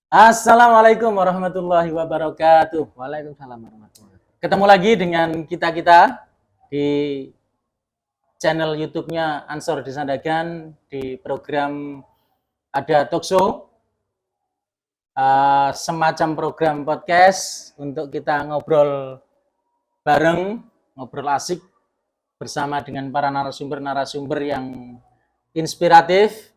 Assalamualaikum warahmatullahi wabarakatuh. Waalaikumsalam warahmatullahi wabarakatuh. Ketemu lagi dengan kita di channel YouTube-nya Ansor Desa Dagan di program ada talk show, semacam program podcast untuk kita ngobrol bareng, ngobrol asik bersama dengan para narasumber-narasumber yang inspiratif,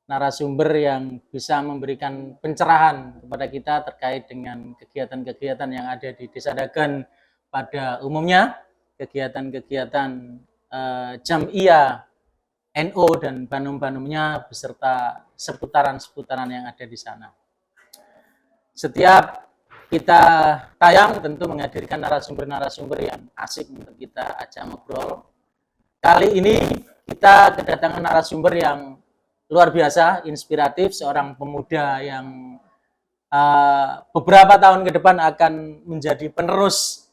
narasumber yang bisa memberikan pencerahan kepada kita terkait dengan kegiatan-kegiatan yang ada di Desa Dagan pada umumnya, kegiatan-kegiatan Jam'iyah NU dan Banum-Banumnya beserta seputaran-seputaran yang ada di sana. Setiap kita tayang tentu menghadirkan narasumber-narasumber yang asik untuk kita ajak ngobrol. Kali ini kita kedatangan narasumber yang luar biasa, inspiratif, seorang pemuda yang beberapa tahun ke depan akan menjadi penerus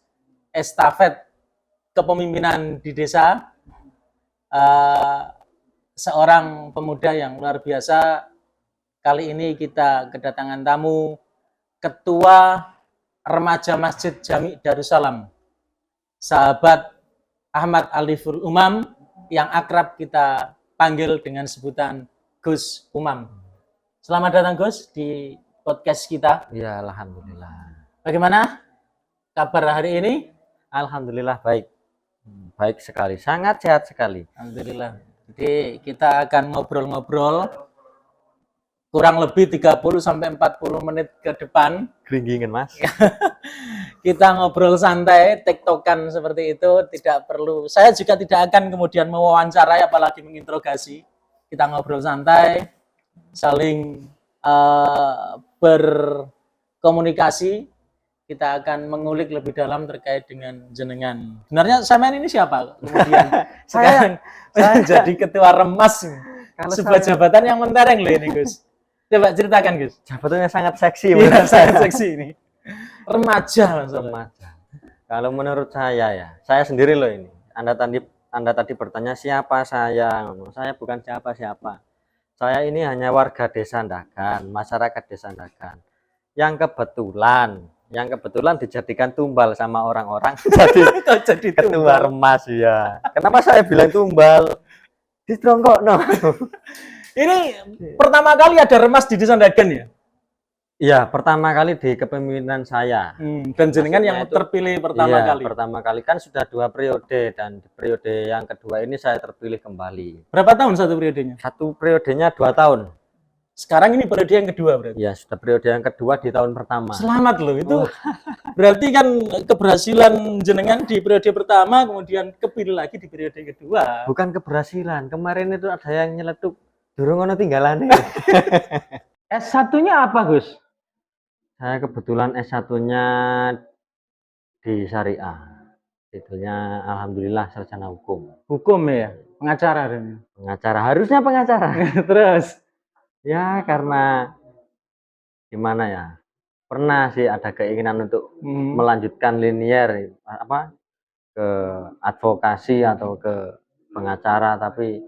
estafet kepemimpinan di desa. Seorang pemuda yang luar biasa. Kali ini kita kedatangan tamu Ketua Remaja Masjid Jami Darussalam, sahabat Ahmad Aliful Umam, yang akrab kita panggil dengan sebutan Gus Umam. Selamat datang Gus di podcast kita. Ya, alhamdulillah. Bagaimana kabar hari ini? Alhamdulillah baik. Baik sekali, sangat sehat sekali. Alhamdulillah. Jadi kita akan ngobrol-ngobrol kurang lebih 30 sampai 40 menit ke depan. Gringgingan, Mas. Kita ngobrol santai, tektokan seperti itu, tidak perlu. Saya juga tidak akan kemudian mewawancarai apalagi menginterogasi. Kita ngobrol santai, saling berkomunikasi. Kita akan mengulik lebih dalam terkait dengan jenengan. Sebenarnya Samen ini siapa? Kemudian sekarang saya jadi ketua remas. Sebuah jabatan yang mentereng loh ini, Gus. Coba ceritakan, Gus. Jabatannya sangat seksi. Iya, sangat seksi ini. Remaja, Remaja. Kalau menurut saya saya sendiri loh ini. Anda tadi bertanya siapa saya. Saya bukan siapa-siapa. Saya ini hanya warga Desa Dagan, masyarakat Desa Dagan. Yang kebetulan dijadikan tumbal sama orang-orang jadi ketua remas ya. Kenapa saya bilang tumbal? Distrongkok no. Ini pertama kali ada remas di Desa Dagan ya? Iya, pertama kali di kepemimpinan saya. Dan jenengan yang terpilih pertama kali. Pertama kali kan sudah 2 periode dan periode yang kedua ini saya terpilih kembali. Berapa tahun satu periodenya? Satu periodenya 2 tahun. Sekarang ini periode yang kedua berarti? Ya, sudah periode yang kedua di tahun pertama. Selamat loh, itu berarti kan keberhasilan jenengan di periode pertama, kemudian kepilih lagi di periode kedua. Bukan keberhasilan, kemarin itu ada yang nyeletuk, durung ono tinggalannya. S1-nya apa, Gus? Saya kebetulan S1-nya di Syariah. Titelnya Alhamdulillah sarjana hukum. Hukum ya? Pengacara dan pengacara, harusnya pengacara. Terus? Ya karena gimana ya? Pernah sih ada keinginan untuk melanjutkan linear ke advokasi atau ke pengacara, tapi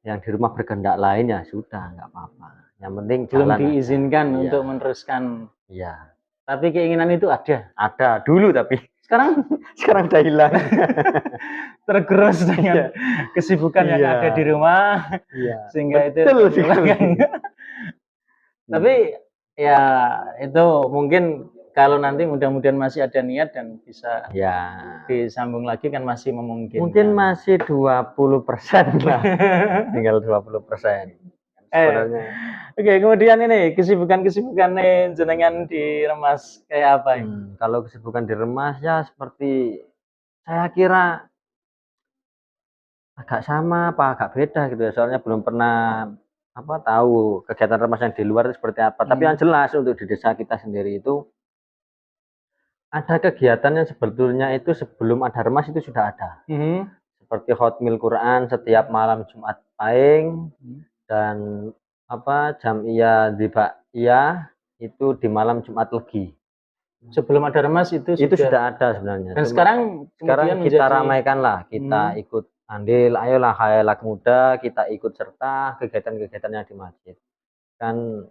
yang di rumah berkehendak lain ya sudah nggak apa-apa. Yang penting belum diizinkan aja untuk meneruskan. Iya. Tapi keinginan itu ada. Ada dulu tapi sekarang udah hilang. Tergerus dengan kesibukan yang ada di rumah. Sehingga betul itu tapi ya itu mungkin kalau nanti mudah-mudahan masih ada niat dan bisa disambung lagi kan masih memungkinkan. Mungkin masih 20% lah. Tinggal 20%. Sebenarnya. Oke, kemudian ini kesibukan nih jenengan di remas kayak apa ini? Kalau kesibukan di remas ya seperti saya kira agak sama apa agak beda gitu ya. Soalnya belum pernah tahu kegiatan remas yang di luar itu seperti apa. Tapi yang jelas untuk di desa kita sendiri itu ada kegiatan yang sebetulnya itu sebelum ada remas itu sudah ada. Seperti Hotmil Quran setiap malam Jumat Pahing dan Jam'iyah Dhibaiyah itu di malam Jumat Legi. Sebelum ada remas itu sudah ada sebenarnya. Dan sekarang kita ramaikan lah, kita ikut andil, ayolah hayalak muda, kita ikut serta kegiatan-kegiatan yang di masjid. Kan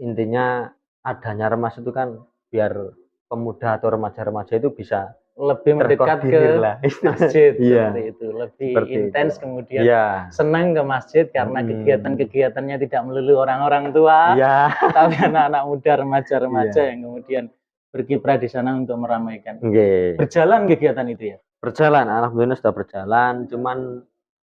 intinya adanya remas itu kan biar pemuda atau remaja-remaja itu bisa lebih mendekat ke terkoordinir lah. masjid Iya, seperti itu, lebih seperti intens itu. kemudian Iya. senang ke masjid karena kegiatan-kegiatannya tidak melulu orang-orang tua, Iya. tapi anak-anak muda, remaja-remaja Iya. yang kemudian berkiprah di sana untuk meramaikan. Nggih. Berjalan kegiatan itu ya? Berjalan, alhamdulillah sudah berjalan, cuman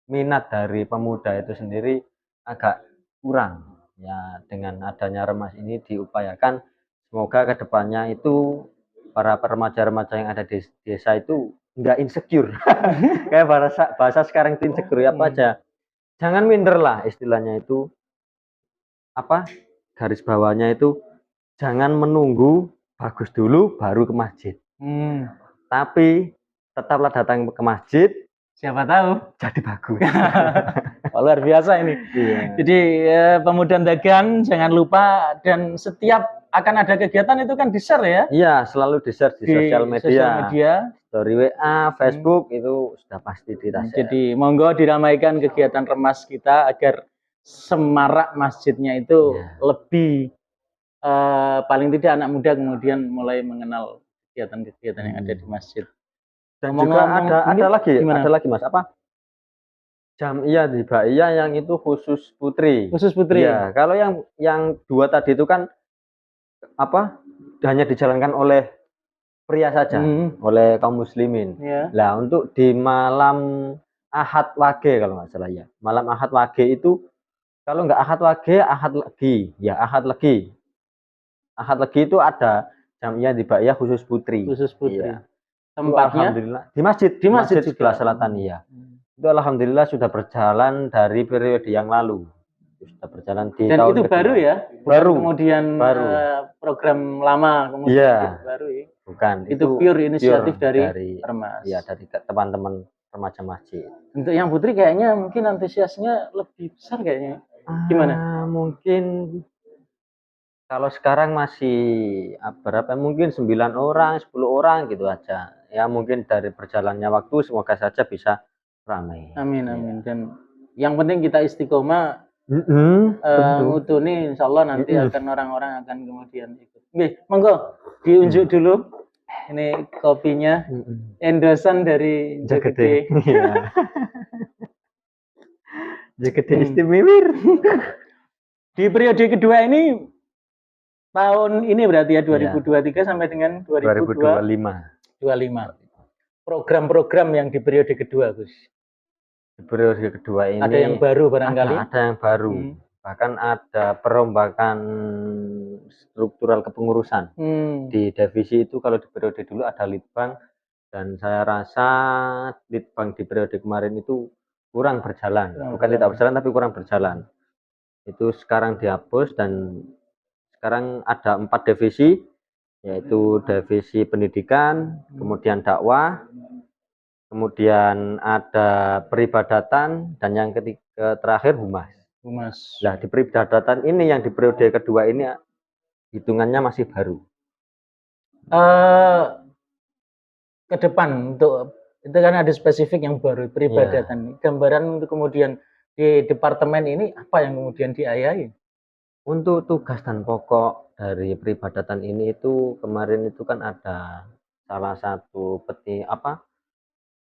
minat dari pemuda itu sendiri agak kurang. Ya, dengan adanya remas ini diupayakan semoga kedepannya itu para remaja-remaja yang ada di desa itu nggak insecure. Kayak bahasa sekarang itu insecure apa aja. Jangan minder lah istilahnya itu. Apa garis bawahnya itu jangan menunggu bagus dulu baru ke masjid. Tapi tetaplah datang ke masjid. Siapa tahu jadi bagus. Luar biasa ini. Iya. Jadi pemuda dagang jangan lupa, dan setiap akan ada kegiatan itu kan di-share ya? Iya, selalu di-share di sosial media. Story WA, Facebook itu sudah pasti di-share. Jadi monggo diramaikan kegiatan remas kita agar semarak masjidnya itu lebih paling tidak anak muda kemudian mulai mengenal kegiatan-kegiatan yang ada di masjid. Dan juga ada lagi Mas, apa? Jam'iyah Hibaiyah yang itu khusus putri. Khusus putri. Iya, kalau yang dua tadi itu kan apa? Hanya dijalankan oleh pria saja, oleh kaum muslimin. Nah, untuk di malam Ahad Wage kalau nggak salah ya. Malam Ahad Wage itu kalau nggak Ahad Wage, Ahad Legi. Ya, Ahad Legi. Ahad Legi itu ada Jam'iyah Hibaiyah khusus putri. Khusus putri. Iya. Tempatnya alhamdulillah di masjid sebelah selatan ya. Itu alhamdulillah sudah berjalan dari periode yang lalu. Sudah berjalan di dan tahun itu baru ya? Baru. Kemudian program lama kemudian baru ya? Bukan. Itu pure inisiatif dari Remas. Iya, dari teman-teman remaja masjid. Untuk yang putri kayaknya mungkin antusiasnya lebih besar kayaknya. Gimana? Mungkin kalau sekarang masih berapa? Mungkin 9 orang, 10 orang gitu aja. Ya mungkin dari berjalannya waktu semoga saja bisa ramai. Amin amin. Dan yang penting kita istiqomah ngutuni, insya Allah nanti akan orang-orang akan kemudian ikut. Oke, monggo diunjuk dulu. Ini kopinya, endosan dari Jagede. Jagede Istimewir. Di periode kedua ini tahun ini berarti ya 2023 sampai dengan 2025. Program-program yang di periode kedua, Gus. Di periode kedua ini ada yang baru barangkali. Ada yang baru. Bahkan ada perombakan struktural kepengurusan. Di divisi itu kalau di periode dulu ada litbang, dan saya rasa litbang di periode kemarin itu kurang berjalan. Bukan tidak berjalan tapi kurang berjalan. Itu sekarang dihapus dan sekarang ada 4 divisi, yaitu divisi pendidikan, kemudian dakwah, kemudian ada peribadatan, dan yang terakhir humas. Nah, di peribadatan ini yang di periode kedua ini hitungannya masih baru. Ke depan untuk itu kan ada spesifik yang baru peribadatan. Gambaran untuk kemudian di departemen ini apa yang kemudian diayahi? Untuk tugas dan pokok dari peribadatan ini itu kemarin itu kan ada salah satu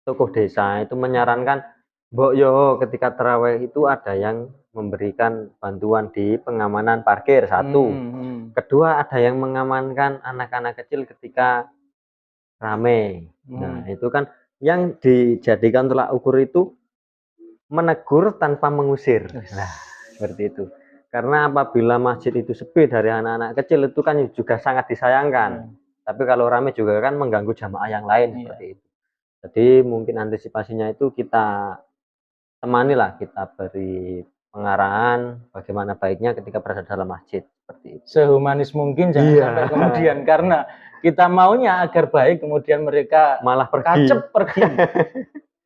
tokoh desa itu menyarankan, Mbok yo ketika terawih itu ada yang memberikan bantuan di pengamanan parkir, satu. Kedua ada yang mengamankan anak-anak kecil ketika rame. Nah, itu kan yang dijadikan tolak ukur itu menegur tanpa mengusir. Nah, seperti itu. Karena apabila masjid itu sepi dari anak-anak kecil itu kan juga sangat disayangkan. Tapi kalau rame juga kan mengganggu jamaah yang lain seperti itu. Jadi mungkin antisipasinya itu kita temani lah, kita beri pengarahan bagaimana baiknya ketika berada dalam masjid seperti itu. Sehumanis mungkin jangan sampai kemudian karena kita maunya agar baik kemudian mereka malah kacep pergi.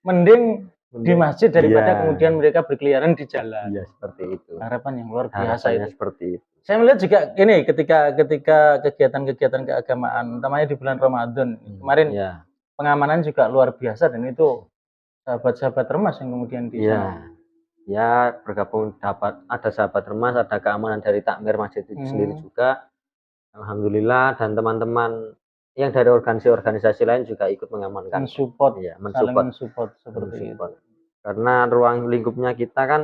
Mending di masjid daripada kemudian mereka berkeliaran di jalan. Iya, seperti itu. Harapan yang luar biasa itu. Seperti itu. Saya melihat juga ini ketika kegiatan-kegiatan keagamaan, utamanya di bulan Ramadan kemarin, pengamanan juga luar biasa, dan itu sahabat-sahabat Remas yang kemudian di sana. ya bergabung, dapat ada sahabat remas, ada keamanan dari takmir masjid itu sendiri juga. Alhamdulillah, dan teman-teman yang dari organisasi-organisasi lain juga ikut mengamankan. Mensupport, Iya, saling mensupport, mensupport seperti itu. mensupport. Karena ruang lingkupnya kita kan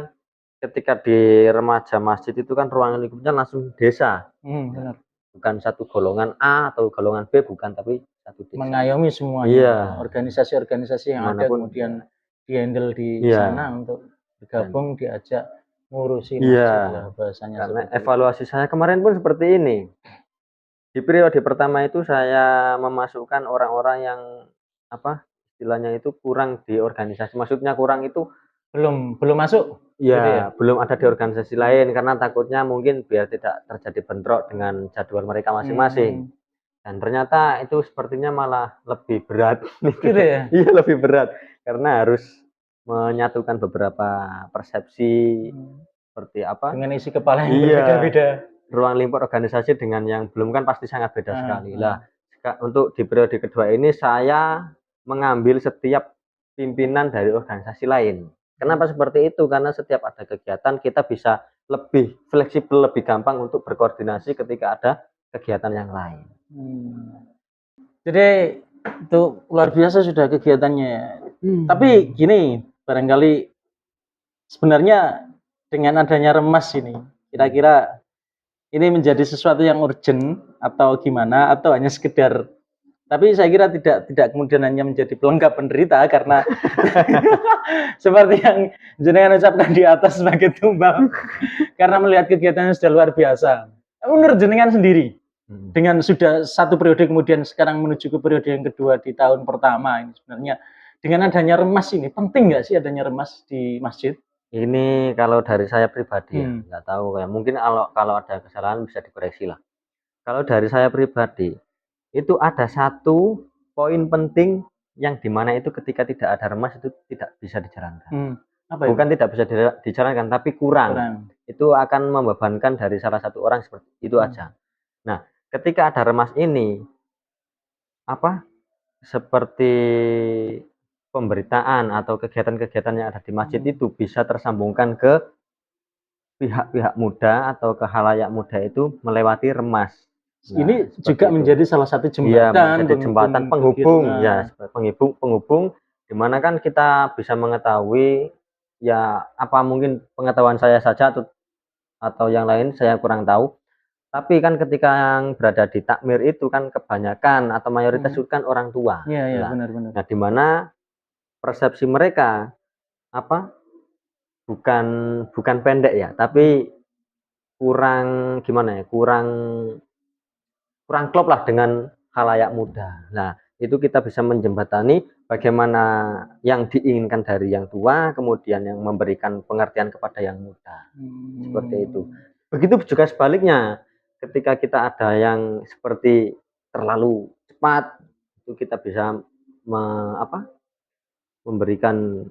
ketika di remaja masjid itu kan ruang lingkupnya langsung desa. Benar. Bukan satu golongan A atau golongan B, bukan, tapi satu desa. Mengayomi semuanya. Iya. Organisasi-organisasi yang ada Manapun, kemudian di-handle di Iya. sana untuk bergabung, diajak ngurusi Iya. masjid lah bahasanya Karena seperti itu. evaluasi saya kemarin pun seperti ini. Di periode pertama itu saya memasukkan orang-orang yang istilahnya itu kurang di organisasi. Maksudnya kurang itu Belum masuk. ya, gitu ya? belum ada di organisasi lain karena takutnya mungkin biar tidak terjadi bentrok dengan jadwal mereka masing-masing. Dan ternyata itu sepertinya malah lebih berat. Gitu ya? Iya, lebih berat karena harus menyatukan beberapa persepsi seperti apa? Dengan isi kepala yang Iya. berbeda-beda. Ruang lingkup organisasi dengan yang belum kan pasti sangat beda sekali. Lah, untuk di periode kedua ini saya mengambil setiap pimpinan dari organisasi lain. Kenapa seperti itu? Karena setiap ada kegiatan kita bisa lebih fleksibel, lebih gampang untuk berkoordinasi ketika ada kegiatan yang lain. Jadi itu luar biasa sudah kegiatannya. Tapi gini, barangkali sebenarnya dengan adanya remas ini, kira-kira ini menjadi sesuatu yang urgent atau gimana, atau hanya sekedar, tapi saya kira tidak kemudian hanya menjadi pelengkap penderita, karena seperti yang jenengan ucapkan di atas sebagai tumbal, karena melihat kegiatannya sudah luar biasa. Menurut jenengan sendiri, dengan sudah satu periode kemudian sekarang menuju ke periode yang kedua di tahun pertama ini, sebenarnya dengan adanya remas ini, penting nggak sih adanya remas di masjid? Ini kalau dari saya pribadi ya, nggak tahu, kayak mungkin kalau ada kesalahan bisa dikoreksi lah. Kalau dari saya pribadi, itu ada satu poin penting yang dimana itu ketika tidak ada remas itu tidak bisa dijalankan. Apa Bukan tidak bisa dijalankan, tapi kurang. Itu akan membebankan dari salah satu orang, seperti itu aja. Nah, ketika ada remas ini, seperti pemberitaan atau kegiatan-kegiatan yang ada di masjid itu bisa tersambungkan ke pihak-pihak muda atau ke khalayak muda itu melewati remas. Nah, ini juga itu menjadi salah satu jembatan, iya, menjadi jembatan penghubung, ya, penghubung di mana kan kita bisa mengetahui ya, apa mungkin pengetahuan saya saja atau yang lain saya kurang tahu. Tapi kan ketika yang berada di takmir itu kan kebanyakan atau mayoritas itu kan orang tua. Iya, benar-benar. Nah, di mana persepsi mereka bukan pendek ya, tapi kurang gimana ya, kurang klop lah dengan khalayak muda. Nah, itu kita bisa menjembatani bagaimana yang diinginkan dari yang tua, kemudian yang memberikan pengertian kepada yang muda. Seperti itu. Begitu juga sebaliknya, ketika kita ada yang seperti terlalu cepat, itu kita bisa memberikan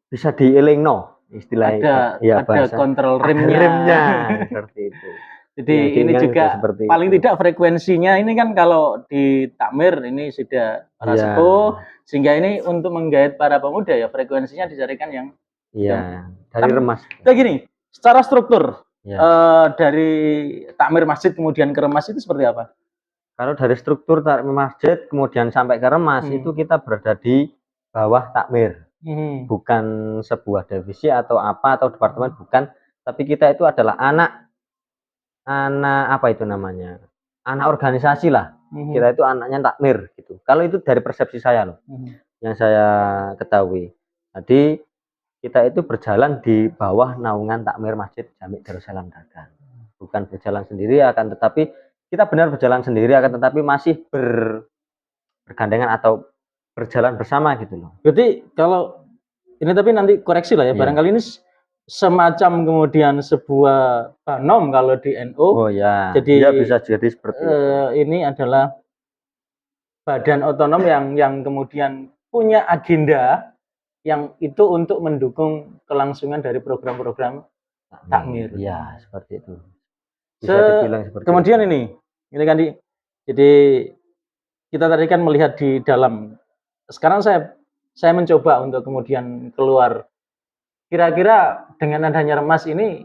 bisa dielingno istilahnya. Ada kontrol remnya. Seperti itu. Jadi ini juga paling tidak frekuensinya ini kan kalau di takmir ini sudah para sepuh, sehingga ini untuk menggait para pemuda ya frekuensinya dicarikan yang dari remas. Nah gini, secara struktur dari takmir masjid kemudian ke remas itu seperti apa? Kalau dari struktur takmir masjid kemudian sampai ke remas itu kita berada di bawah takmir, bukan sebuah divisi atau departemen, bukan, tapi kita itu adalah anak anak organisasi lah. Kita itu anaknya takmir gitu. Kalau itu dari persepsi saya loh, yang saya ketahui. Jadi kita itu berjalan di bawah naungan takmir Masjid Jami Darussalam Dagan. Bukan berjalan sendiri, akan tetapi kita benar berjalan sendiri, akan tetapi masih bergandengan atau berjalan bersama gitu loh. Berarti kalau ini, tapi nanti koreksi lah ya, barangkali ini semacam kemudian sebuah banom kalau di NU. Oh ya. Jadi ya, bisa jadi seperti itu. Ini adalah badan otonom yang kemudian punya agenda yang itu untuk mendukung kelangsungan dari program-program takmir. Ya, seperti itu. Bisa dibilang seperti kemudian itu. Ini kan jadi kita tadi kan melihat di dalam. Sekarang saya mencoba untuk kemudian keluar. kira-kira dengan adanya Remas ini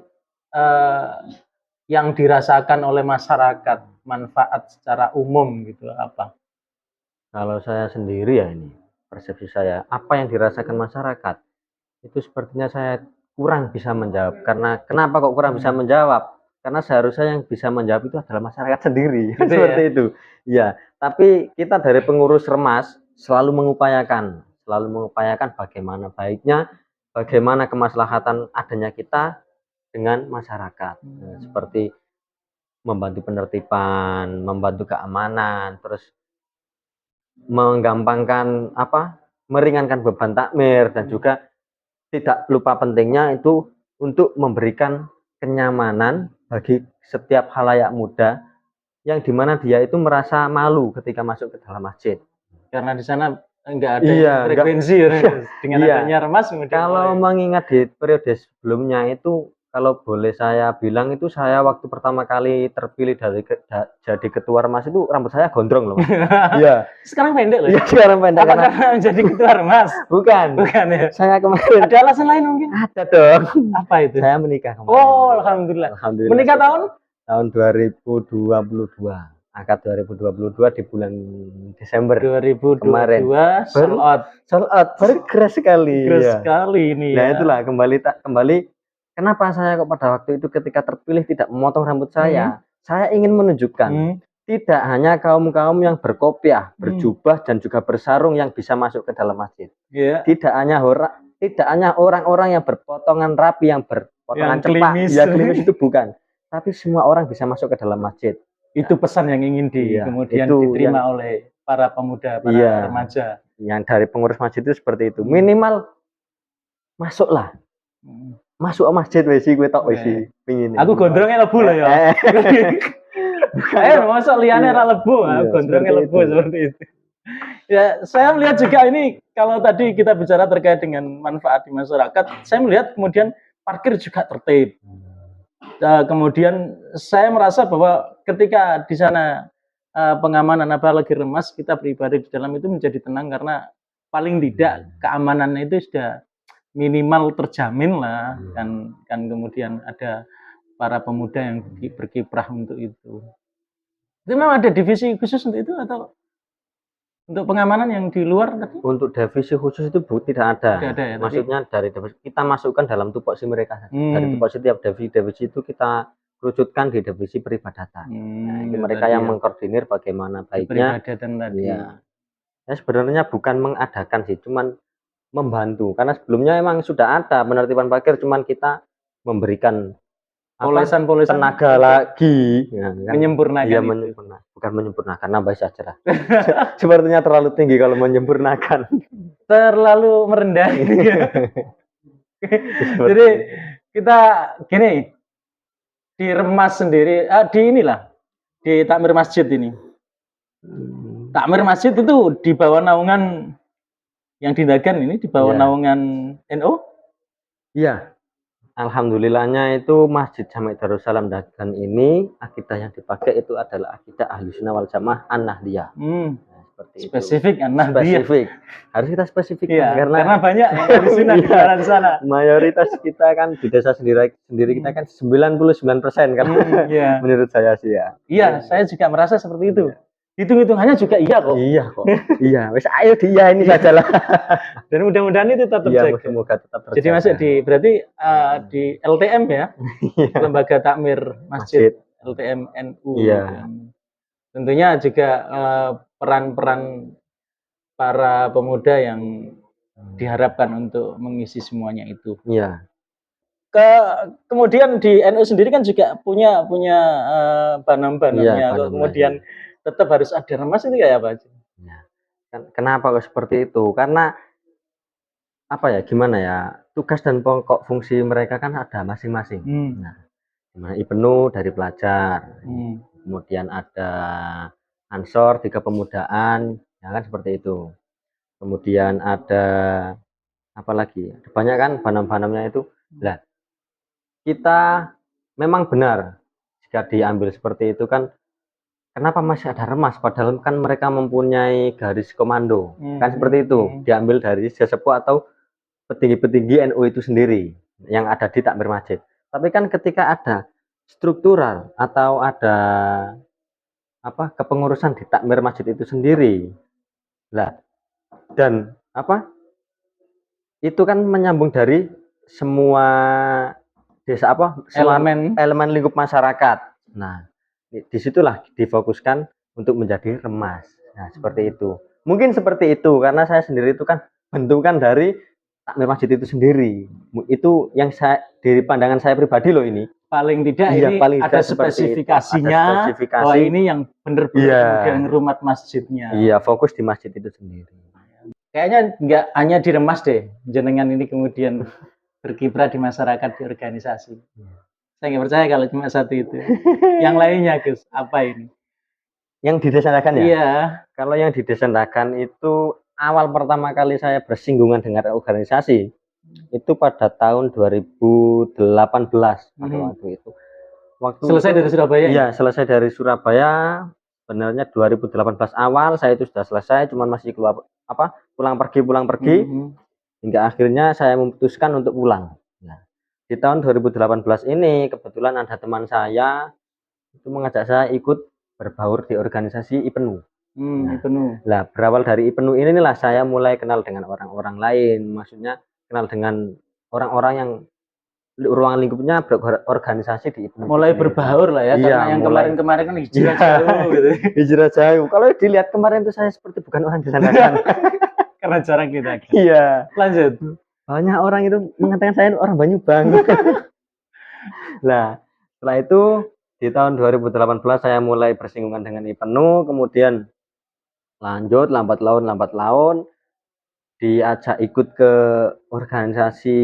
yang dirasakan oleh masyarakat manfaat secara umum gitu apa? Kalau saya sendiri ya ini, persepsi saya, apa yang dirasakan masyarakat, itu sepertinya saya kurang bisa menjawab. Karena kenapa kok kurang bisa menjawab? Karena seharusnya yang bisa menjawab itu adalah masyarakat sendiri. Gitu Seperti ya? itu. Ya, tapi kita dari pengurus Remas selalu mengupayakan bagaimana baiknya, bagaimana kemaslahatan adanya kita dengan masyarakat. Seperti membantu penertiban, membantu keamanan, terus menggampangkan meringankan beban takmir, dan juga tidak lupa pentingnya itu untuk memberikan kenyamanan bagi setiap khalayak muda yang dimana dia itu merasa malu ketika masuk ke dalam masjid. Karena di sana enggak ada Iya, frekuensi dengan iya. adanya Remas kemudian Kalau mengingat di periode sebelumnya itu, kalau boleh saya bilang itu saya waktu pertama kali terpilih jadi ketua Remas itu rambut saya gondrong loh. Iya. Sekarang pendek loh. Iya, sekarang pendek. Apa karena menjadi ketua Remas? Bukan ya. Saya kemarin Ada alasan lain mungkin? ada dong. Apa itu? Saya menikah kemarin. Oh, alhamdulillah. Menikah tahun 2022. Akad 2022 di bulan Desember 2022 kemarin. Sold out baru keras sekali. Sekali ini. Nah, itulah kembali kenapa saya kok pada waktu itu ketika terpilih tidak memotong rambut saya. Saya ingin menunjukkan tidak hanya kaum-kaum yang berkopiah, berjubah dan juga bersarung yang bisa masuk ke dalam masjid. Tidak hanya orang-orang yang berpotongan rapi, yang berpotongan cepat, klimis itu bukan. Tapi semua orang bisa masuk ke dalam masjid. Itu pesan yang ingin kemudian diterima oleh para pemuda, para remaja. Yang dari pengurus masjid itu seperti itu. Minimal masuklah. Masuk ke masjid wesi gue tok wesi pingin. Aku gondrongnya lebu loh ya. Masuk liane ra lebu, gondrongnya lebu seperti itu. Ya, saya melihat juga ini kalau tadi kita bicara terkait dengan manfaat di masyarakat, saya melihat kemudian parkir juga tertib. Kemudian saya merasa bahwa ketika di sana pengamanan apalagi Remas, kita beribadah di dalam itu menjadi tenang karena paling tidak keamanannya itu sudah minimal terjamin lah, kan kemudian ada para pemuda yang berkiprah untuk itu. Itu memang ada divisi khusus untuk itu atau untuk pengamanan yang di luar tadi? Untuk divisi khusus itu tidak ada. Tidak ada ya, maksudnya dari divisi kita masukkan dalam tupoksi mereka. Dari tupoksi tiap divisi itu kita kerucutkan di divisi peribadatan. Nah, itu mereka yang mengkoordinir bagaimana baiknya. Peribadatan tadi. Ya, sebenarnya bukan mengadakan sih, cuman membantu. Karena sebelumnya emang sudah ada penertiban parkir, cuman kita memberikan polesan tenaga lagi, menyempurnakan. Iya, bukan menyempurnakan, nambah saja. Sepertinya terlalu tinggi kalau menyempurnakan. Terlalu merendah. Jadi kita gini, di Remas sendiri, di takmir masjid ini. Takmir masjid itu di bawah naungan yang di Dagan ini, di bawah naungan NU? Iya. Alhamdulillahnya itu Masjid Jami' Darussalam Dagan ini akidah yang dipakai itu adalah akidah Ahlussunnah wal Jamaah An-Nahdliyah. Spesifik An-Nahdliyah. Spesifik. Harus kita spesifik karena banyak yang Ahlussunnah di luar sana. Mayoritas kita kan di desa sendiri kita kan 99% kan. Menurut saya sih ya. Iya, saya juga merasa seperti itu. Hitung-hitungannya juga iya kok. Iya kok. Iya, wes ayo diiyaini sajalah. Dan mudah-mudahan itu tetap terjaga. Iya, semoga tetap terjaga. Jadi masuk berarti di LTM ya, Lembaga Takmir Masjid LTM NU. Iya. Tentunya juga peran-peran para pemuda yang diharapkan untuk mengisi semuanya itu. Iya. Kemudian di NU sendiri kan juga punya banam-banamnya. Kemudian tetap harus ada Remas itu kayak apa? Kenapa kok seperti itu? Karena gimana ya, tugas dan pokok fungsi mereka kan ada masing-masing. Ibnu dari pelajar, kemudian ada Ansor di kepemudaan, ya kan seperti itu. Kemudian ada apa lagi? Banyak kan banam-banamnya itu. Lah, kita memang benar jika diambil seperti itu kan. Kenapa masih ada Remas? Padahal kan mereka mempunyai garis komando, kan seperti itu. Diambil dari sesepuh atau petinggi-petinggi NU itu sendiri yang ada di takmir masjid. Tapi kan ketika ada struktural atau ada kepengurusan di takmir masjid itu sendiri, lah dan itu kan menyambung dari semua desa semua elemen lingkup masyarakat. Nah, disitulah difokuskan untuk menjadi remas. Nah, seperti itu. Mungkin seperti itu karena saya sendiri itu kan bentukan dari takmir masjid itu sendiri. Itu yang dari pandangan saya pribadi loh ini. Paling tidak ini paling ada spesifikasinya bahwa ini yang benar-benar kemudian rumat masjidnya. Iya, fokus di masjid itu sendiri. Kayaknya nggak hanya diremas deh, jenengan ini kemudian berkiprah di masyarakat, di organisasi. Saya nggak percaya kalau cuma satu itu. Yang lainnya, Gus, apa ini? Yang didesainakan ya? Iya. Kalau yang didesainakan itu awal pertama kali saya bersinggungan dengan organisasi itu pada tahun 2018 pada waktu itu. Selesai dari Surabaya? Iya, selesai dari Surabaya. Sebenarnya 2018 awal saya itu sudah selesai, cuman masih keluar pulang pergi hingga akhirnya saya memutuskan untuk pulang. Nah, di tahun 2018 ini kebetulan ada teman saya itu mengajak saya ikut berbaur di organisasi IPENU. IPENU. Nah, berawal dari IPENU inilah saya mulai kenal dengan orang-orang lain, maksudnya kenal dengan orang-orang yang ruang lingkupnya berorganisasi di IPENU. Mulai berbaur lah ya, karena yang kemarin-kemarin kan hijrah jauh gitu. Hijrah jauh. Kalau dilihat kemarin itu saya seperti bukan orang di sana kan. Karena jarang kita. Iya. Lanjut. Banyak orang itu mengatakan saya orang Banyubang. Nah, setelah itu di tahun 2018 saya mulai bersinggungan dengan IPENU, kemudian lanjut lambat laun diajak ikut ke organisasi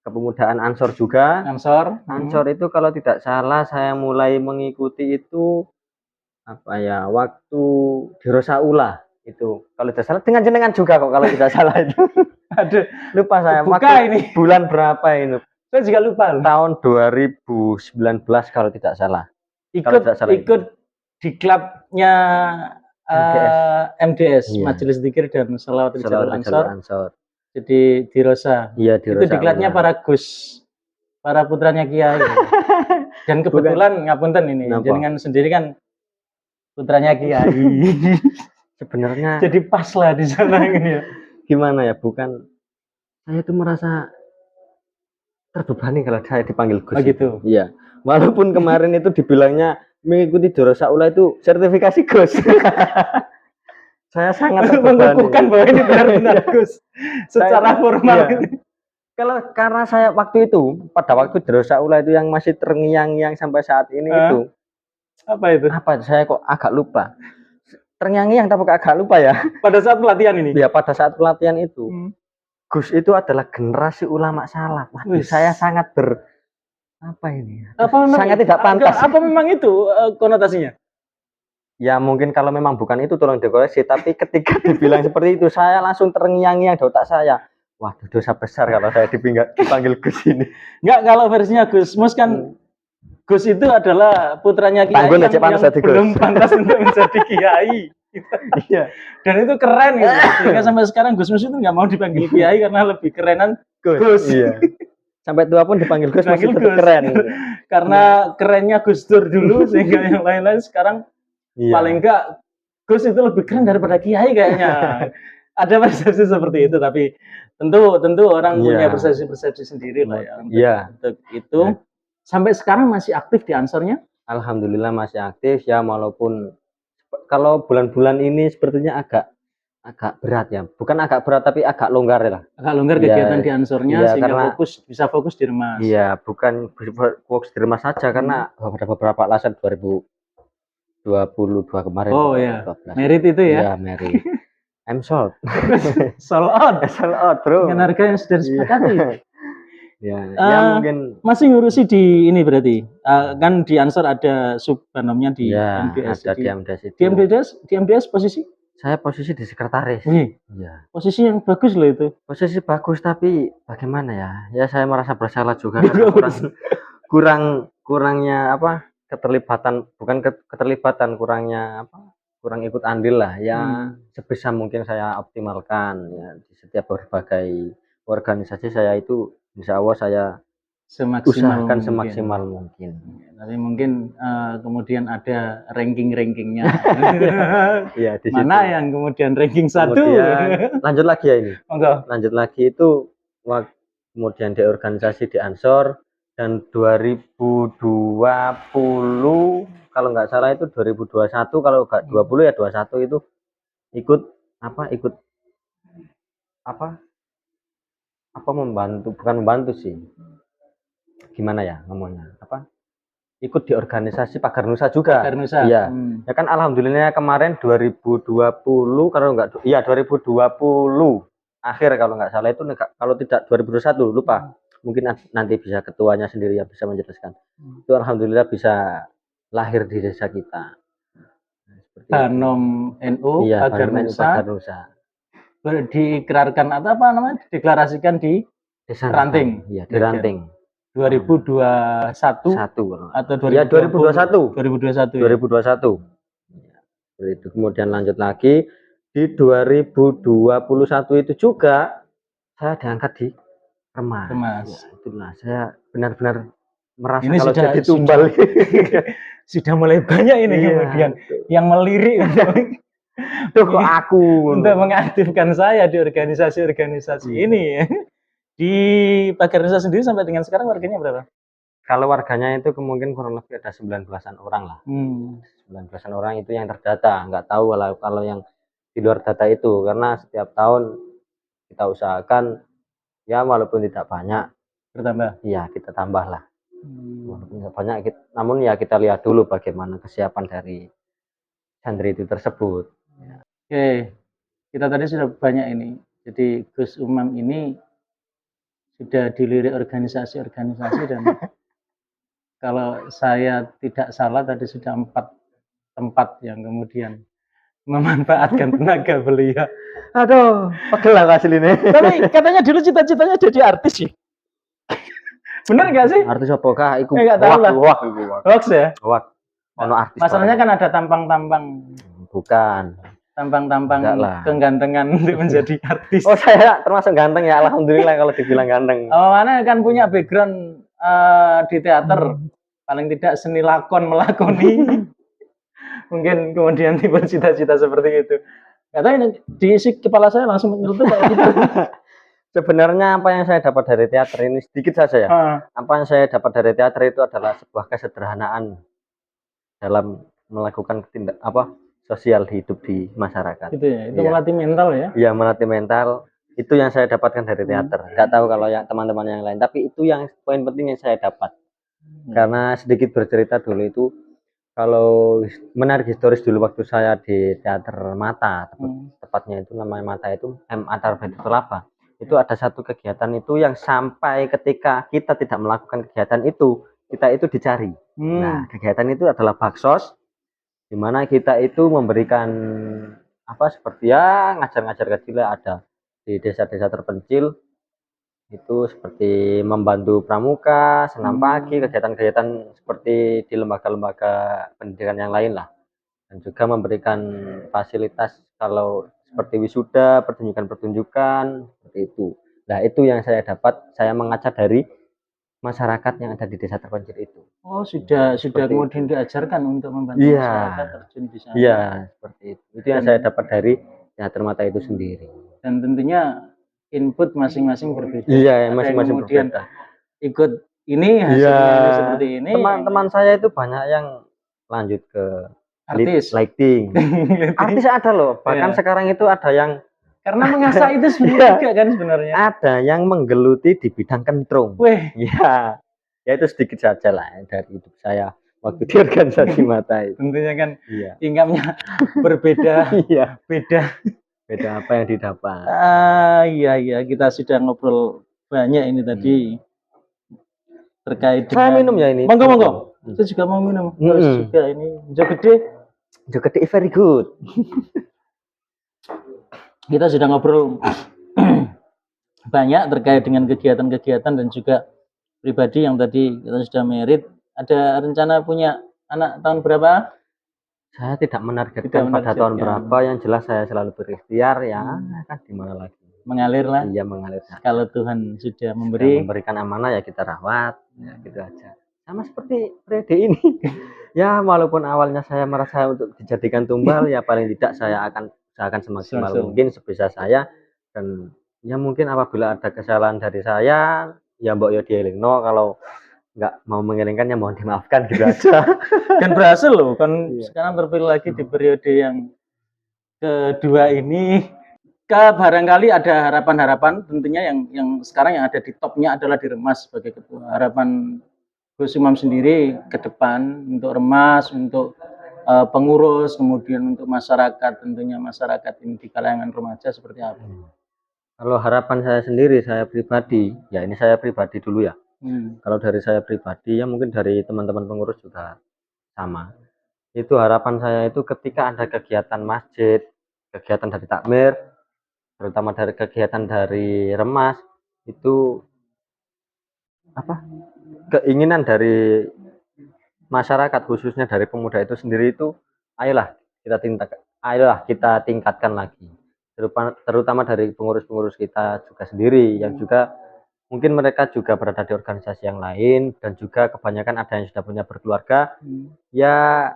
kepemudaan Ansor juga. Ansor itu kalau tidak salah saya mulai mengikuti itu waktu di Rosaula itu. Kalau tidak salah dengan jenengan juga kok kalau tidak salah itu. Aduh, lupa saya. Ini bulan berapa ini? Saya juga lupa. Tahun 2019 kalau tidak salah. Ikut di klubnya MDS, Majelis Dzikir dan Shalawat Ansor. Jadi di Rosa. Iya, di Rosa. Itu diklatnya para putranya Kiai. Dan kebetulan ngapunten ini, jenengan sendiri kan putranya Kiai. Sebenarnya jadi pas lah di sana ini ya. Gimana ya, saya itu merasa terbebani kalau saya dipanggil Gus. Gitu. Iya. Walaupun kemarin itu dibilangnya mengikuti Rosaula itu sertifikasi Gus. Saya sangat mengukuhkan bahwa ini benar-benar Gus secara formal. Iya. Karena saya waktu itu pada waktu Rosaula itu yang masih terngiang-ngiang sampai saat ini itu. Apa itu? Saya kok agak lupa. Terngiang-ngiang tapi agak lupa ya. Pada saat pelatihan ini? Ya, pada saat pelatihan itu. Gus itu adalah generasi ulama salaf. Saya sangat sangat tidak pantas. Apa memang itu konotasinya? Ya mungkin kalau memang bukan itu tolong dikoreksi, tapi ketika dibilang seperti itu saya langsung terngiang-ngiang di otak saya. Waduh, dosa besar kalau saya dipanggil Gus ini. Enggak, kalau versinya Gus Mus kan Gus itu adalah putranya Kiai yang belum pantas untuk menjadi Kiai. Iya. Dan itu keren gitu. Sehingga sampai sekarang Gus Mus itu nggak mau dipanggil Kiai karena lebih kerenan Gus. Iya. Sampai tua pun dipanggil Gus masih tetap keren. Gitu. Karena kerennya Gus Dur dulu sehingga yang lain-lain sekarang paling enggak Gus itu lebih keren daripada Kiai kayaknya. Ada persepsi seperti itu, tapi tentu orang punya persepsi sendiri lah ya untuk itu. Sampai sekarang masih aktif di Ansornya? Alhamdulillah masih aktif ya, walaupun kalau bulan-bulan ini sepertinya agak berat ya. Bukan agak berat tapi agak longgar lah. Agak longgar kegiatan di Ansornya sehingga bisa fokus di Remas. Iya, bukan fokus di Remas saja karena ada beberapa alasan 2022 kemarin. Oh ya, merit itu ya? Iya, merit. I'm sold. Sold out, bro. Dengan harga yang sudah disepakati. Ya mungkin masih ngurusi di ini berarti. Kan di Ansor ada subbanomnya di MDS. Ada di MDS itu. Di MDS posisi? Saya posisi di sekretaris. Iya. Posisi yang bagus loh itu. Posisi bagus tapi bagaimana ya? Ya saya merasa bersalah juga kurangnya keterlibatan, bukan keterlibatan, kurang ikut andil lah ya. Sebisa mungkin saya optimalkan ya di setiap berbagai organisasi saya itu insya Allah saya Semaksimal usahakan mungkin. semaksimal mungkin. Tapi mungkin kemudian ada ranking-rankingnya. Iya, di Mana situ. yang kemudian ranking 1? Kemudian lanjut lagi ya ini. Monggo. Lanjut lagi itu kemudian di organisasi di Ansor dan 2020 kalau nggak salah itu 2021 kalau nggak 20 ya 21 itu ikut membantu, bukan membantu sih, gimana ya ngomongnya, ikut di organisasi Pagar Nusa juga. Pagar Nusa. Iya. Ya kan alhamdulillah kemarin 2020 kalau nggak, iya 2020 akhir kalau nggak salah itu, kalau tidak 2021 lupa, mungkin nanti bisa ketuanya sendiri yang bisa menjelaskan. Itu alhamdulillah bisa lahir di desa kita. Banom NU Iya, Pagar Pagar Nusa Nusa. diikrarkan atau apa namanya? Deklarasikan di Desa Ranting. Iya, di Ranting. 2021 atau 2020? Ya 2021. 2021. 2021. Ya, itu kemudian lanjut lagi di 2021 itu juga saya diangkat di Remas. Ya, itulah saya benar-benar merasa ini kalau jadi tumbal. Sudah mulai banyak ini kemudian yang melirik tuh kok aku untuk mengaktifkan saya di organisasi-organisasi ini. Di Pagar Nusa sendiri sampai dengan sekarang warganya berapa? Kalau warganya itu kemungkinan kurang lebih ada 19-an orang lah. 19-an orang itu yang terdata. Nggak tahu kalau yang di luar data itu, karena setiap tahun kita usahakan ya walaupun tidak banyak bertambah. Iya, kita tambah lah. Walaupun tidak banyak, namun ya kita lihat dulu bagaimana kesiapan dari santri itu tersebut. Oke, kita tadi sudah banyak ini. Jadi Gus Umam ini sudah dilirik organisasi-organisasi dan kalau saya tidak salah tadi sudah 4 tempat yang kemudian memanfaatkan tenaga beliau. Aduh, pegel lah asli ini. Tapi katanya dulu cita-citanya jadi artis sih. Bener nggak sih? Artis apa kah? Iku nggak tahu lah. Hoax ya? Hoax. Ono artis. Masalahnya kan ada tampang-tampang. Bukan. Tampang-tampang kegantengan untuk menjadi artis. Oh, saya termasuk ganteng ya, alhamdulillah kalau dibilang ganteng. Oh, mana kan punya background di teater, paling tidak seni lakon melakoni. Mungkin kemudian tiba cita-cita seperti itu. Katanya di isi kepala saya langsung menyeletuk kayak gitu. Sebenarnya apa yang saya dapat dari teater ini sedikit saja ya. Apa yang saya dapat dari teater itu adalah sebuah kesederhanaan dalam melakukan sosial hidup di masyarakat. Gitu ya, itu melatih mental ya? Iya, melatih mental. Itu yang saya dapatkan dari teater. Nggak tahu kalau yang teman-teman yang lain, tapi itu yang poin penting yang saya dapat. Karena sedikit bercerita dulu itu, kalau menarik historis dulu waktu saya di teater Mata, tepatnya itu namanya Mata itu Atar Kelapa. Itu ada satu kegiatan itu yang sampai ketika kita tidak melakukan kegiatan itu, kita itu dicari. Nah, kegiatan itu adalah baksos, di mana kita itu memberikan seperti ya ngajar-ngajar kecil ada di desa-desa terpencil, itu seperti membantu pramuka, senam pagi, kegiatan-kegiatan seperti di lembaga-lembaga pendidikan yang lain lah, dan juga memberikan fasilitas kalau seperti wisuda, pertunjukan-pertunjukan seperti itu. Nah, itu yang saya dapat, saya mengajar dari masyarakat yang ada di desa terpencil itu. Oh, sudah kemudian diajarkan untuk membantu masyarakat terjun di sana. Iya, seperti itu. Itu yang saya dapat dari teater Mata itu sendiri. Dan tentunya input masing-masing berbeda. Iya, masing-masing berbeda. Ikut ini hasilnya seperti ini. Teman-teman saya itu banyak yang lanjut ke artis, lighting. Artis ada loh. Bahkan sekarang itu ada yang karena mengasah itu sebenarnya juga kan sebenarnya. Ada yang menggeluti di bidang kentrung. Iya. Ya itu sedikit saja lah dari hidup saya waktu di organisasi Mata itu. Tentunya kan income-nya berbeda. Iya. Beda apa yang didapat. Iya, kita sudah ngobrol banyak ini tadi terkait dengan. Saya minum ya ini. Monggo. Saya juga mau minum. Terus juga ini Jogede very good. Kita sudah ngobrol banyak terkait dengan kegiatan-kegiatan dan juga pribadi yang tadi kita sudah merit. Ada rencana punya anak tahun berapa? Saya tidak menargetkan pada tahun berapa, yang jelas saya selalu berikhtiar ya, kan di mana lagi. mengalir lah. Iya, mengalir saja. Kalau Tuhan sudah Yang memberi, memberikan amanah ya kita rawat, ya gitu aja. Sama seperti periode ini. Ya, walaupun awalnya saya merasa untuk dijadikan tumbal, ya paling tidak saya akan usahakan semaksimal Semaksimal. mungkin sebisa saya, dan ya mungkin apabila ada kesalahan dari saya, ya mbok yo dielingno, kalau nggak mau mengelingkan ya mohon dimaafkan gitu aja. dan berhasil loh kan. Iya. Sekarang terpilih lagi di periode yang kedua ini. Barangkali ada harapan-harapan tentunya yang sekarang yang ada di topnya adalah di Remas sebagai ketua. Harapan Gus Imam sendiri ke depan untuk Remas, untuk pengurus, kemudian untuk masyarakat, tentunya masyarakat ini di kalangan remaja seperti apa? Kalau harapan saya sendiri, saya pribadi, ya ini saya pribadi dulu ya. Kalau dari saya pribadi, ya mungkin dari teman-teman pengurus juga sama. Itu harapan saya itu ketika ada kegiatan masjid, kegiatan dari takmir, terutama dari kegiatan dari Remas, itu apa? Keinginan dari masyarakat khususnya dari pemuda itu sendiri itu, ayolah kita tingkatkan lagi. Terutama dari pengurus-pengurus kita juga sendiri yang juga mungkin mereka juga berada di organisasi yang lain, dan juga kebanyakan ada yang sudah punya berkeluarga. Ya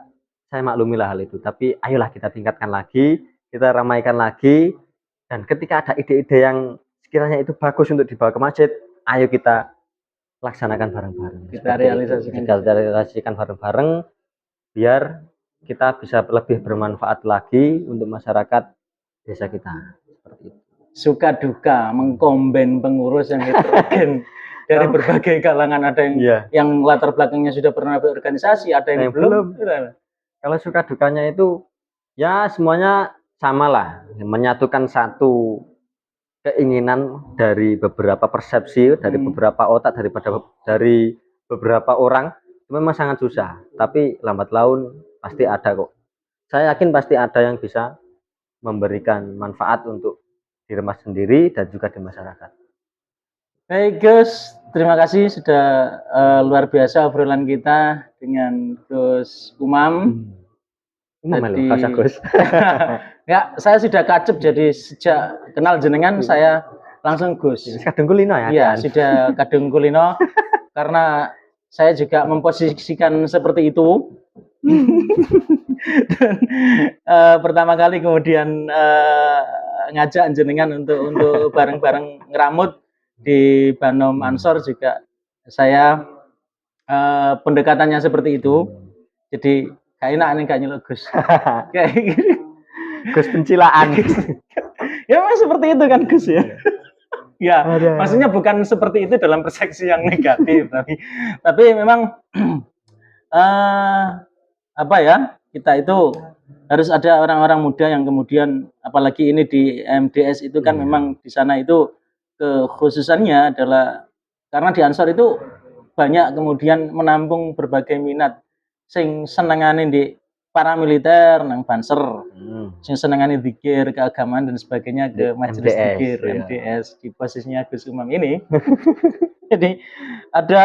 saya maklumilah hal itu, tapi ayolah kita tingkatkan lagi, kita ramaikan lagi, dan ketika ada ide-ide yang sekiranya itu bagus untuk dibawa ke masjid, ayo kita laksanakan bareng-bareng. Kita realisasikan bareng-bareng biar kita bisa lebih bermanfaat lagi untuk masyarakat desa kita. Seperti itu. Suka duka mengkomben pengurus yang heterogen dari berbagai kalangan, ada yang latar belakangnya sudah pernah berorganisasi, ada yang belum. Kalau suka dukanya itu ya semuanya samalah, menyatukan satu keinginan dari beberapa persepsi, dari beberapa otak, dari beberapa orang, memang sangat susah, tapi lambat laun pasti ada kok. Saya yakin pasti ada yang bisa memberikan manfaat untuk diri Remas sendiri dan juga di masyarakat. Baik Gus, terima kasih sudah luar biasa obrolan kita dengan Gus Umam. Jadi, Gus. Ya, saya sudah kacup, jadi sejak kenal jenengan saya langsung Gus. Kadung kulino ya? Iya, sudah kadung kulino karena saya juga memposisikan seperti itu. Dan pertama kali kemudian ngajak jenengan untuk bareng-bareng ngeramut di Banom Ansor juga saya pendekatannya seperti itu. Jadi kayak enak nih gak nyeluk Gus. Kayak gitu. Gus pencilaan. Ya memang seperti itu kan Gus ya. Ya, maksudnya bukan seperti itu dalam persepsi yang negatif, tapi memang apa ya, kita itu harus ada orang-orang muda yang kemudian, apalagi ini di MDS itu kan memang di sana itu kekhususannya adalah karena di Ansor itu banyak kemudian menampung berbagai minat, sing senengane di paramiliter nang Banser, sing senengane zikir, keagamaan dan sebagainya ke majelis zikir MDS di posisinya Gus Umam ini. Jadi ada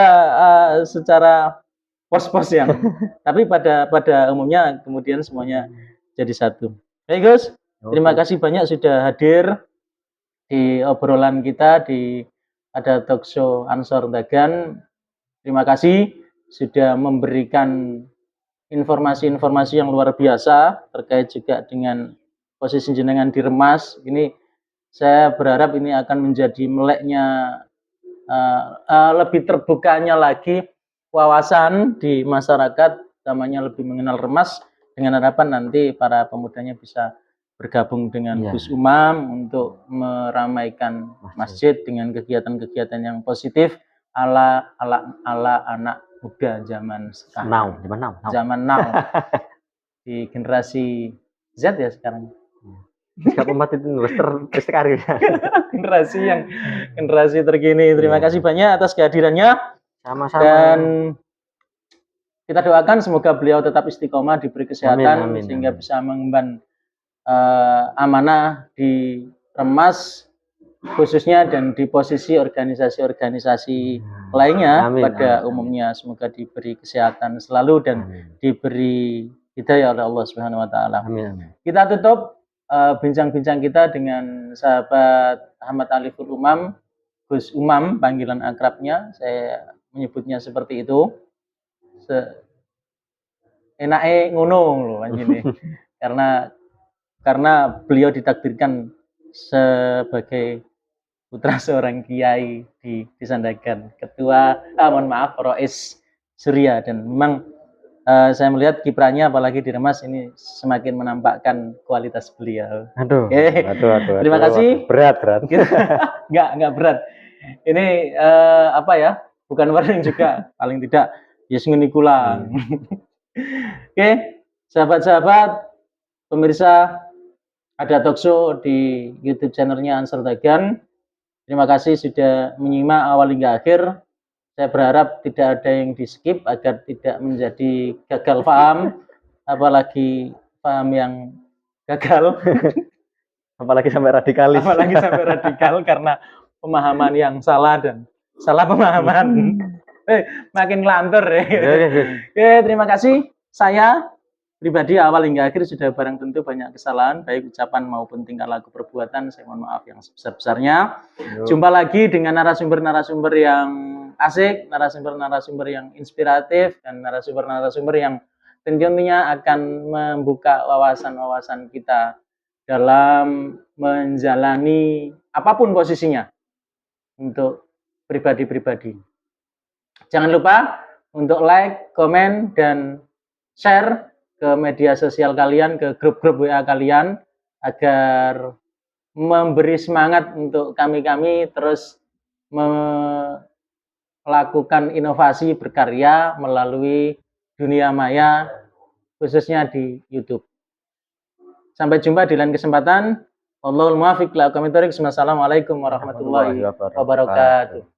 secara pos-pos yang tapi pada umumnya kemudian semuanya jadi satu. Baik Gus, terima kasih banyak sudah hadir di obrolan kita di ada talk show Ansor Dagan. Terima kasih sudah memberikan informasi-informasi yang luar biasa terkait juga dengan posisi jenengan di Remas. Ini saya berharap ini akan menjadi meleknya lebih terbukanya lagi wawasan di masyarakat, namanya lebih mengenal Remas, dengan harapan nanti para pemudanya bisa bergabung dengan Gus Umam untuk meramaikan masjid dengan kegiatan-kegiatan yang positif ala anak muda zaman sekarang. Zaman now. Di generasi Z ya sekarang. Siapa umat itu tersekari. Generasi terkini. Terima kasih banyak atas kehadirannya. Sama-sama. Dan kita doakan semoga beliau tetap istiqomah, diberi kesehatan, sehingga bisa mengemban amanah di Remas khususnya dan di posisi organisasi-organisasi lainnya pada umumnya. Semoga diberi kesehatan selalu dan diberi hidayah oleh Allah Subhanahu wa taala. Kita tutup bincang-bincang kita dengan sahabat Ahmad Aliful Umam, Gus Umam panggilan akrabnya, saya menyebutnya seperti itu. Enake ngono lho anjene. Karena beliau ditakdirkan sebagai putra seorang kiai di Sandakan, mohon maaf, Rois Surya, dan memang saya melihat kiprahnya apalagi di Remas ini semakin menampakkan kualitas beliau. Aduh, Oke. aduh. Terima kasih. Berat. Enggak berat. Ini apa ya? Bukan warning juga, paling tidak yes ngene kula. Oke, sahabat-sahabat pemirsa, ada talkshow di YouTube channelnya Ansor Dagan. Terima kasih sudah menyimak awal hingga akhir. Saya berharap tidak ada yang di skip agar tidak menjadi gagal paham, apalagi paham yang gagal, apalagi sampai radikalis. Apalagi sampai radikal karena pemahaman yang salah dan salah pemahaman. Makin ngelantur ya. Oke, terima kasih. Saya pribadi awal hingga akhir sudah barang tentu banyak kesalahan, baik ucapan maupun tingkah laku perbuatan. Saya mohon maaf yang sebesar-besarnya. Jumpa lagi dengan narasumber-narasumber yang asik, narasumber-narasumber yang inspiratif, dan narasumber-narasumber yang tentunya akan membuka wawasan-wawasan kita dalam menjalani apapun posisinya untuk pribadi-pribadi. Jangan lupa untuk like, komen, dan share ke media sosial kalian, ke grup-grup WA kalian, agar memberi semangat untuk kami-kami terus melakukan inovasi berkarya melalui dunia maya, khususnya di YouTube. Sampai jumpa di lain kesempatan. Wallahul muwaffiq ila aqwamit thoriq. Wassalamualaikum warahmatullahi wabarakatuh.